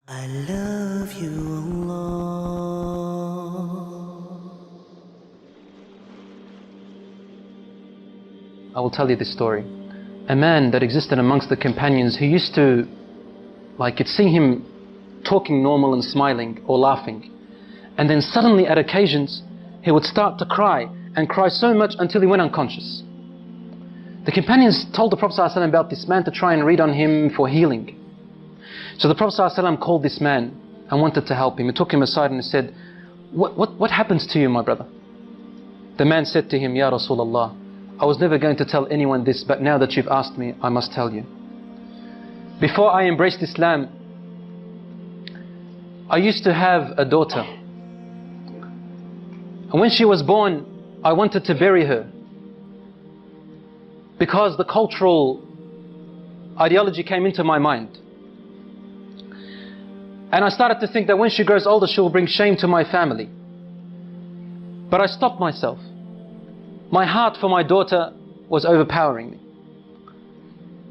I love you, Allah. I will tell you this story. A man that existed amongst the companions who used to, you'd see him talking normal and smiling or laughing. And then suddenly at occasions, he would start to cry and cry so much until he went unconscious. The companions told the Prophet ﷺ about this man to try and read on him for healing. So the Prophet ﷺ called this man and wanted to help him. He took him aside and said, what happens to you, my brother? The man said to him, Ya Rasulullah, I was never going to tell anyone this, but now that you've asked me, I must tell you. Before I embraced Islam, I used to have a daughter. And when she was born, I wanted to bury her, because the cultural ideology came into my mind. And I started to think that when she grows older, she will bring shame to my family. But I stopped myself. My heart for my daughter was overpowering me.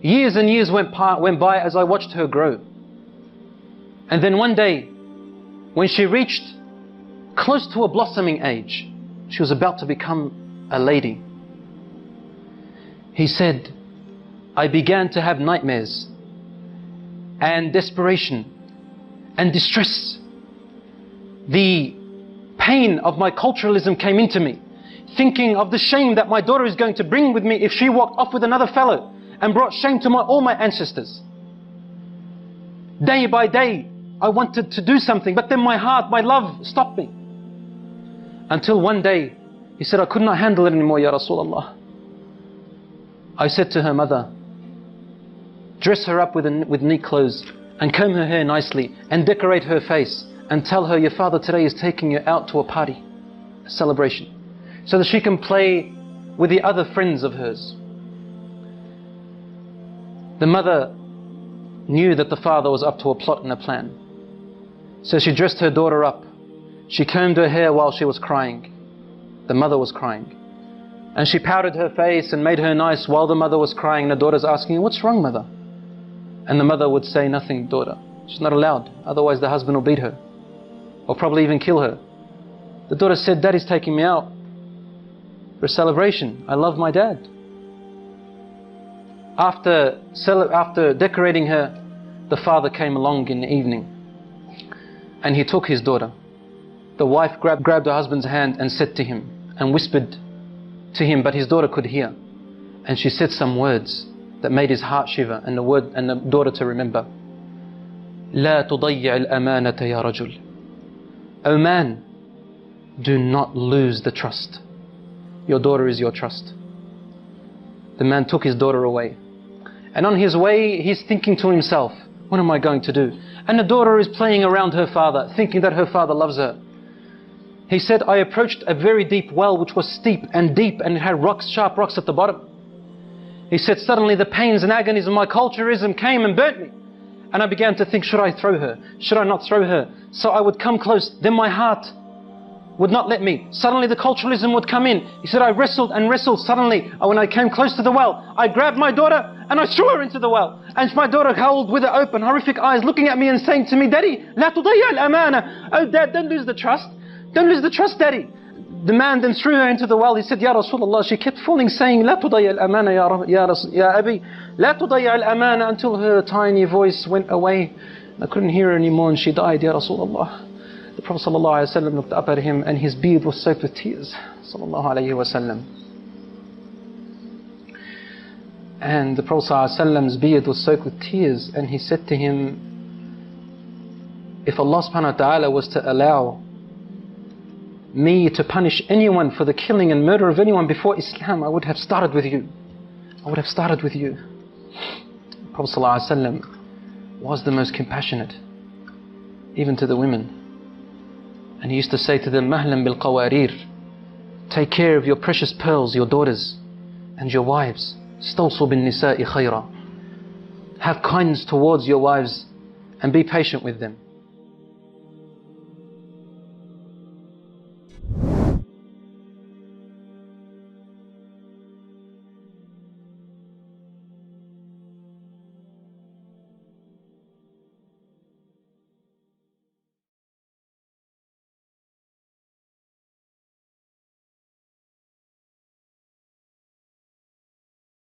Years and years went by as I watched her grow. And then one day, when she reached close to a blossoming age, she was about to become a lady. He said, I began to have nightmares and desperation and distress. The pain of my culturalism came into me, thinking of the shame that my daughter is going to bring with me if she walked off with another fellow and brought shame to all my ancestors. Day by day, I wanted to do something, but then my heart, my love stopped me. Until one day, he said, I could not handle it anymore, Ya Rasulullah. I said to her mother, dress her up with neat clothes and comb her hair nicely and decorate her face and tell her your father today is taking you out to a party, a celebration, so that she can play with the other friends of hers. The mother knew that the father was up to a plot and a plan. So she dressed her daughter up. She combed her hair while she was crying. The mother was crying. And she powdered her face and made her nice while the mother was crying. The daughter's asking, what's wrong, mother? And the mother would say, nothing, daughter. She's not allowed, otherwise the husband will beat her, or probably even kill her. The daughter said, Daddy's taking me out for a celebration. I love my dad. After decorating her, the father came along in the evening and he took his daughter. The wife grabbed her husband's hand and said to him and whispered to him, but his daughter could hear. And she said some words that made his heart shiver and the daughter to remember. لا تضيع الأمانة يا رجل. O man, do not lose the trust. Your daughter is your trust. The man took his daughter away. And on his way, he's thinking to himself, what am I going to do? And the daughter is playing around her father, thinking that her father loves her. He said, I approached a very deep well which was steep and deep and it had rocks, sharp rocks at the bottom. He said, suddenly the pains and agonies of my culturalism came and burnt me. And I began to think, should I throw her? Should I not throw her? So I would come close, then my heart would not let me. Suddenly the culturalism would come in. He said, I wrestled and wrestled. Suddenly, when I came close to the well, I grabbed my daughter and I threw her into the well. And my daughter howled with her open, horrific eyes, looking at me and saying to me, Daddy, لا تضيع الأمانة. Oh, Dad, don't lose the trust. Don't lose the trust, Daddy. The man then threw her into the well. He said, Ya Rasulullah, she kept falling, saying, لا تضيع الأمانة يا أبي, لا تضيع الأمانة, until her tiny voice went away. I couldn't hear her anymore and she died, Ya Rasulullah. The Prophet ﷺ looked up at him and his beard was soaked with tears. And the Prophet ﷺ's beard was soaked with tears, and he said to him, if Allah subhanahu wa ta'ala was to allow me to punish anyone for the killing and murder of anyone before Islam, I would have started with you. I would have started with you. The Prophet ﷺ was the most compassionate, even to the women. And he used to say to them, Mahlan bil qawarir. Take care of your precious pearls, your daughters and your wives. Stawsu bin nisa'i khayra. Have kindness towards your wives and be patient with them.